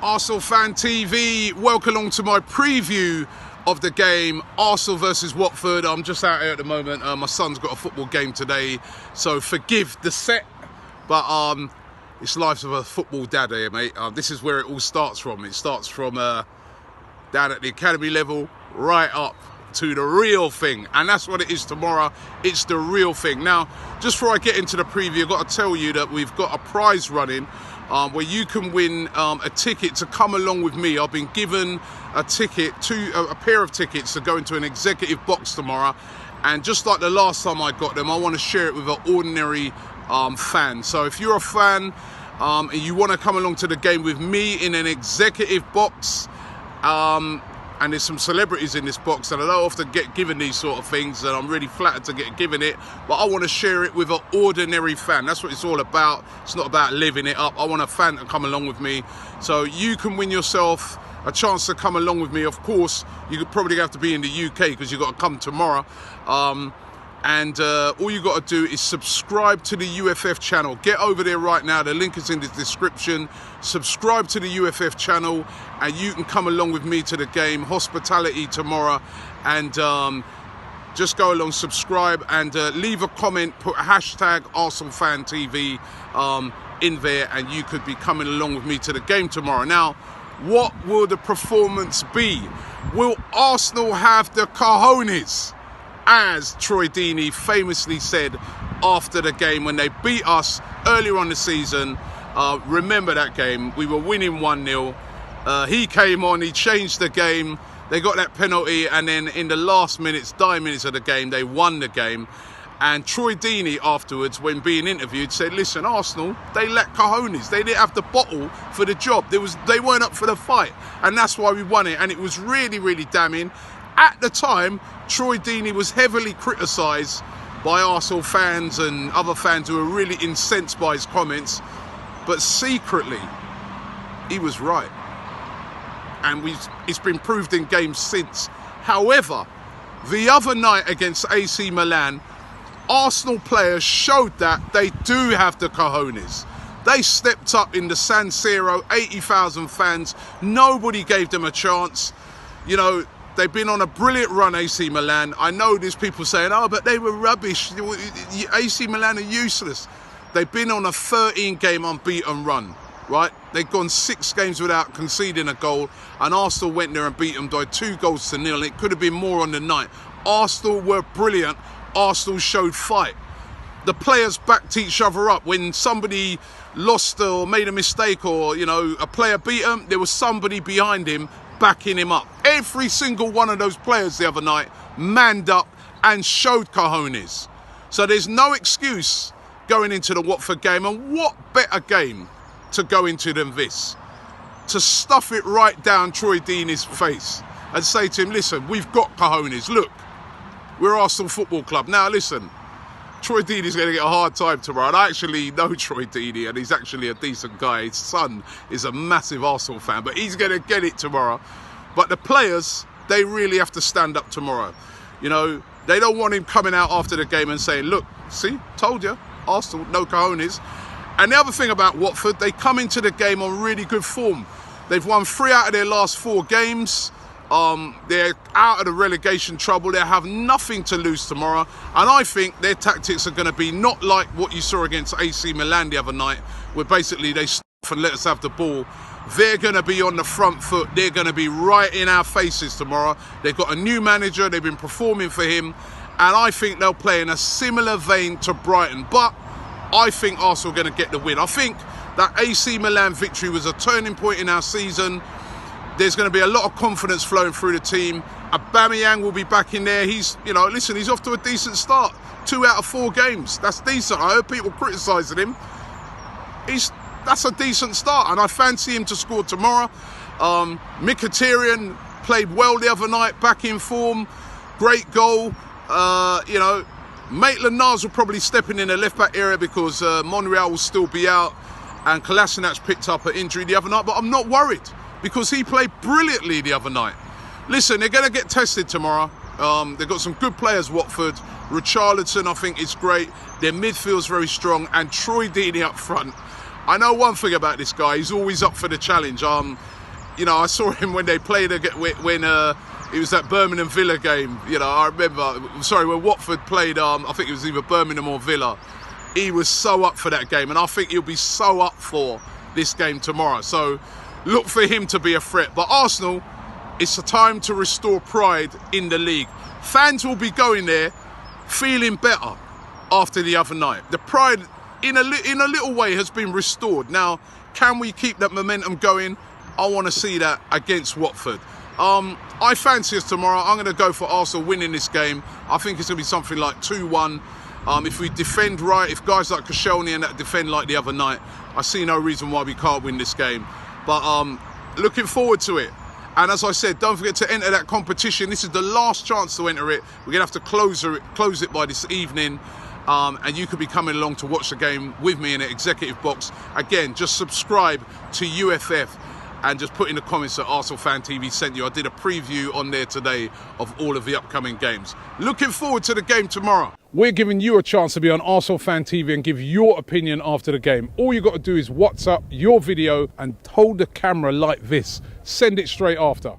ArsenalFanTV, welcome along to my preview of the game Arsenal versus Watford. I'm just out here at the moment. My son's got a football game today, so forgive the set, but it's life of a football dad here, mate. This is where it all starts from. It starts from down at the academy level, right up to the real thing, and that's what it is tomorrow. It's the real thing. Now, just before I get into the preview, I've got to tell you that we've got a prize running where you can win a ticket to come along with me. I've been given a ticket, a pair of tickets to go into an executive box tomorrow, and just like the last time I got them, I want to share it with an ordinary fan. So if you're a fan and you want to come along to the game with me in an executive box, and there's some celebrities in this box, and I don't often get given these sort of things, and I'm really flattered to get given it, but I want to share it with an ordinary fan. That's what it's all about. It's not about living it up. I want a fan to come along with me. So you can win yourself a chance to come along with me. Of course, you could probably have to be in the UK because you've got to come tomorrow. And all you got to do is subscribe to the UFF channel. Get over there right now. The link is in the description. Subscribe to the UFF channel and you can come along with me to the game. Hospitality tomorrow. And just go along, subscribe, and leave a comment. Put a hashtag ArsenalFanTV in there, and you could be coming along with me to the game tomorrow. Now, what will the performance be? Will Arsenal have the cojones? As Troy Deeney famously said after the game when they beat us earlier on the season. Remember that game? We were winning 1-0. He came on, he changed the game. They got that penalty, and then in the last minutes, dying minutes of the game, they won the game. And Troy Deeney afterwards, when being interviewed, said, listen, Arsenal, they lack cojones. They didn't have the bottle for the job. They weren't up for the fight. And that's why we won it. And it was really, really damning. At the time, Troy Deeney was heavily criticised by Arsenal fans and other fans who were really incensed by his comments. But secretly, he was right. And it's been proved in games since. However, the other night against AC Milan, Arsenal players showed that they do have the cojones. They stepped up in the San Siro, 80,000 fans. Nobody gave them a chance. You know, they've been on a brilliant run, AC Milan. I know there's people saying, oh, but they were rubbish. AC Milan are useless. They've been on a 13-game unbeaten run, right? They've gone 6 games without conceding a goal, and Arsenal went there and beat them by 2-0. It could have been more on the night. Arsenal were brilliant. Arsenal showed fight. The players backed each other up. When somebody lost or made a mistake, or, you know, a player beat them, there was somebody behind him backing him up. Every single one of those players the other night manned up and showed cojones. So there's no excuse going into the Watford game. And what better game to go into than this? To stuff it right down Troy Deeney's face and say to him, listen, we've got cojones. Look, we're Arsenal Football Club. Now listen, Troy Deeney's going to get a hard time tomorrow. And I actually know Troy Deeney, and he's actually a decent guy. His son is a massive Arsenal fan, but he's going to get it tomorrow. But the players, they really have to stand up tomorrow. You know, they don't want him coming out after the game and saying, look, see, told you, Arsenal, no cojones. And the other thing about Watford, they come into the game on really good form. They've won 3 out of their last 4 games. They're out of the relegation trouble. They have nothing to lose tomorrow. And I think their tactics are going to be not like what you saw against AC Milan the other night, where basically they stop and let us have the ball. They're going to be on the front foot. They're going to be right in our faces tomorrow. They've got a new manager. They've been performing for him. And I think they'll play in a similar vein to Brighton. But I think Arsenal are going to get the win. I think that AC Milan victory was a turning point in our season. There's going to be a lot of confidence flowing through the team. Aubameyang will be back in there. He's, you know, listen, he's off to a decent start. 2 out of 4 games. That's decent. I heard people criticising him. That's a decent start, and I fancy him to score tomorrow. Mkhitaryan played well the other night, back in form. Great goal. You know, Maitland-Niles will probably step in the left-back area because Monreal will still be out, and Kolasinac picked up an injury the other night, but I'm not worried, because he played brilliantly the other night. Listen, they're going to get tested tomorrow. They've got some good players, Watford. Richarlison, I think, is great. Their midfield's very strong. And Troy Deeney up front. I know one thing about this guy, he's always up for the challenge. You know, I saw him when they played, when it was that Birmingham Villa game. You know, I remember, sorry, when Watford played, I think it was either Birmingham or Villa. He was so up for that game, and I think he'll be so up for this game tomorrow. So look for him to be a threat. But Arsenal, it's a time to restore pride in the league. Fans will be going there feeling better after the other night. The pride, in a little way, has been restored. Now, can we keep that momentum going? I want to see that against Watford. I fancy us tomorrow. I'm going to go for Arsenal winning this game. I think it's going to be something like 2-1. If we defend right, if guys like Cojones and that defend like the other night, I see no reason why we can't win this game. But looking forward to it. And as I said, don't forget to enter that competition. This is the last chance to enter it. We're going to have to close it by this evening. And you could be coming along to watch the game with me in an executive box. Again, just subscribe to UFF and just put in the comments that ArsenalFanTV sent you. I did a preview on there today of all of the upcoming games. Looking forward to the game tomorrow. We're giving you a chance to be on ArsenalFanTV and give your opinion after the game. All you got to do is WhatsApp your video and hold the camera like this. Send it straight after.